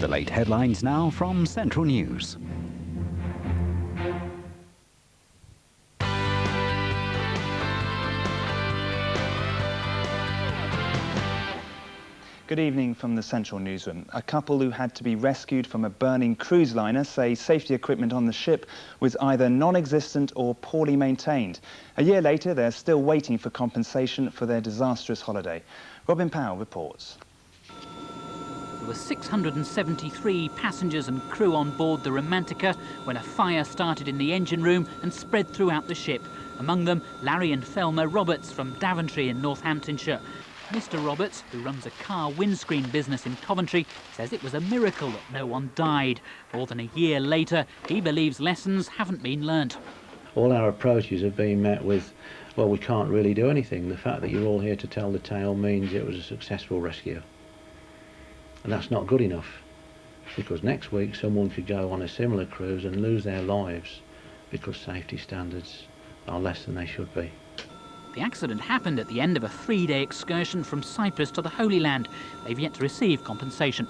The late headlines now from Central News. Good evening from the Central Newsroom. A couple who had to be rescued from a burning cruise liner say safety equipment on the ship was either non-existent or poorly maintained. A year later, they're still waiting for compensation for their disastrous holiday. Robin Powell reports. There were 673 passengers and crew on board the Romantica when a fire started in the engine room and spread throughout the ship. Among them, Larry and Thelma Roberts from Daventry in Northamptonshire. Mr. Roberts, who runs a car windscreen business in Coventry, says it was a miracle that no one died. More than a year later, he believes lessons haven't been learnt. All our approaches have been met with, well, we can't really do anything. The fact that you're all here to tell the tale means it was a successful rescue. And that's not good enough, because next week someone could go on a similar cruise and lose their lives because safety standards are less than they should be. The accident happened at the end of a 3-day excursion from Cyprus to the Holy Land. They've yet to receive compensation.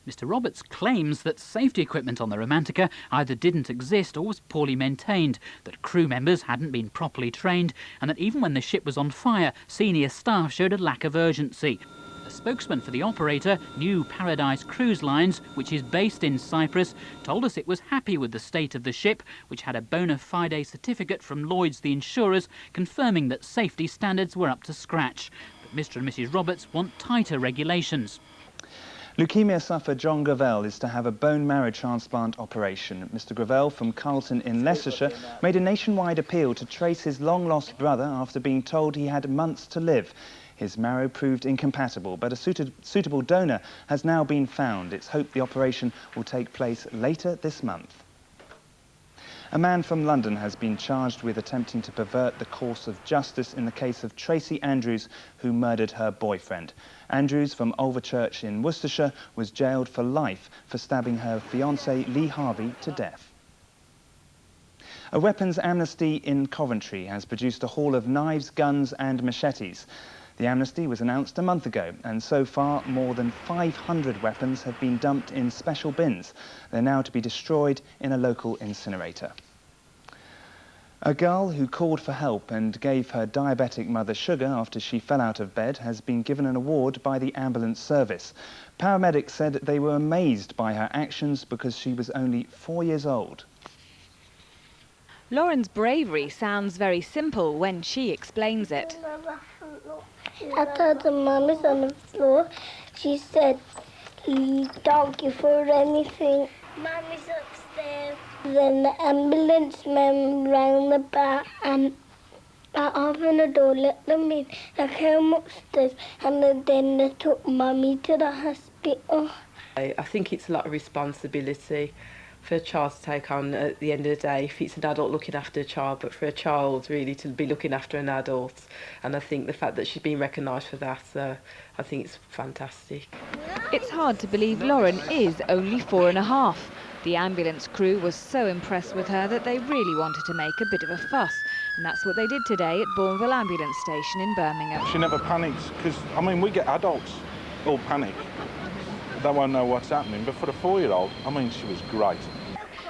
Mr. Roberts claims that safety equipment on the Romantica either didn't exist or was poorly maintained, that crew members hadn't been properly trained, and that even when the ship was on fire, senior staff showed a lack of urgency. A spokesman for the operator, New Paradise Cruise Lines, which is based in Cyprus, told us it was happy with the state of the ship, which had a bona fide certificate from Lloyd's, the insurers, confirming that safety standards were up to scratch. But Mr. and Mrs. Roberts want tighter regulations. Leukemia sufferer John Gravel is to have a bone marrow transplant operation. Mr. Gravel from Carlton in Leicestershire made a nationwide appeal to trace his long-lost brother after being told he had months to live. His marrow proved incompatible, but a suitable donor has now been found. It's hoped the operation will take place later this month. A man from London has been charged with attempting to pervert the course of justice in the case of Tracy Andrews, who murdered her boyfriend. Andrews from Overchurch in Worcestershire was jailed for life for stabbing her fiancé Lee Harvey to death. A weapons amnesty in Coventry has produced a haul of knives, guns and machetes. The amnesty was announced a month ago, and so far more than 500 weapons have been dumped in special bins. They're now to be destroyed in a local incinerator. A girl who called for help and gave her diabetic mother sugar after she fell out of bed has been given an award by the ambulance service. Paramedics said they were amazed by her actions because she was only 4 years old. Lauren's bravery sounds very simple when she explains it. I told her Mummy's on the floor. She said, don't give her anything. Mummy's upstairs. Then the ambulance man rang the bell and I opened the door, let them in. I came upstairs and then they took Mummy to the hospital. I think it's a lot of responsibility for a child to take on at the end of the day, if it's an adult looking after a child, but for a child really to be looking after an adult. And I think the fact that she's been recognised for that, I think it's fantastic. It's hard to believe Lauren is only 4.5. The ambulance crew was so impressed with her that they really wanted to make a bit of a fuss. And that's what they did today at Bourneville Ambulance Station in Birmingham. She never panics, because, I mean, we get adults all panic. They won't know what's happening, but for the 4-year-old, I mean, she was great.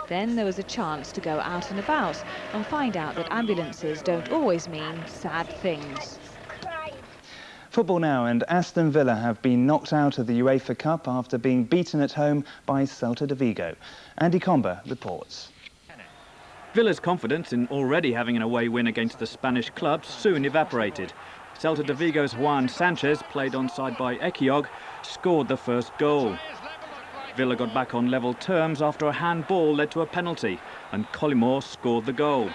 Then there was a chance to go out and about and find out that ambulances don't always mean sad things. Football now, and Aston Villa have been knocked out of the UEFA Cup after being beaten at home by Celta de Vigo. Andy Comber reports. Villa's confidence in already having an away win against the Spanish club soon evaporated. Celta de Vigo's Juan Sanchez, played onside by Ekiog, scored the first goal. Villa got back on level terms after a handball led to a penalty, and Collymore scored the goal.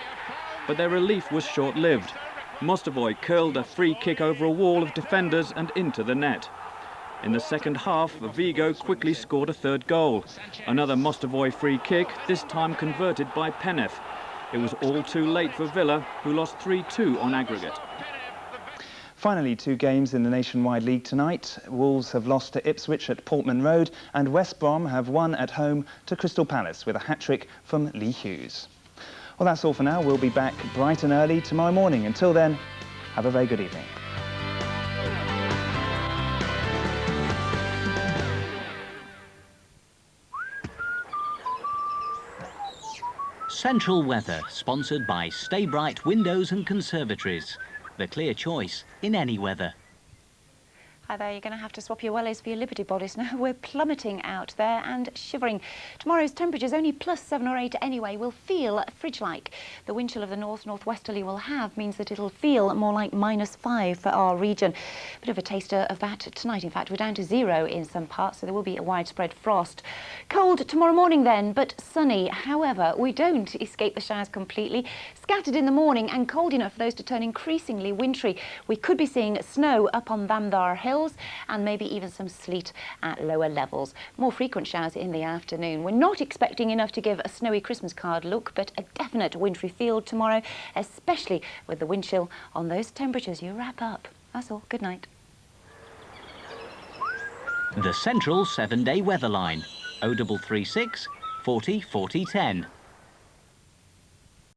But their relief was short-lived. Mostovoy curled a free kick over a wall of defenders and into the net. In the second half, Vigo quickly scored a third goal. Another Mostovoy free kick, this time converted by Penef. It was all too late for Villa, who lost 3-2 on aggregate. Finally, 2 games in the Nationwide League tonight. Wolves have lost to Ipswich at Portman Road, and West Brom have won at home to Crystal Palace with a hat-trick from Lee Hughes. Well, that's all for now. We'll be back bright and early tomorrow morning. Until then, have a very good evening. Central Weather, sponsored by Stay Bright Windows and Conservatories. The clear choice in any weather. Hi there, you're going to have to swap your wellies for your Liberty bodies now. We're plummeting out there and shivering. Tomorrow's temperatures only +7 or 8 anyway, will feel fridge-like. The wind chill of the north-northwesterly we'll have means that it'll feel more like -5 for our region. Bit of a taster of that tonight. In fact, we're down to 0 in some parts, so there will be a widespread frost. Cold tomorrow morning then, but sunny. However, we don't escape the showers completely. Scattered in the morning and cold enough for those to turn increasingly wintry. We could be seeing snow up on Bandar Hill and maybe even some sleet at lower levels. More frequent showers in the afternoon. We're not expecting enough to give a snowy Christmas card look, but a definite wintry feel tomorrow, especially with the wind chill on those temperatures. You wrap up. That's all. Good night. The Central 7-day weather line, 0336 40 40 10.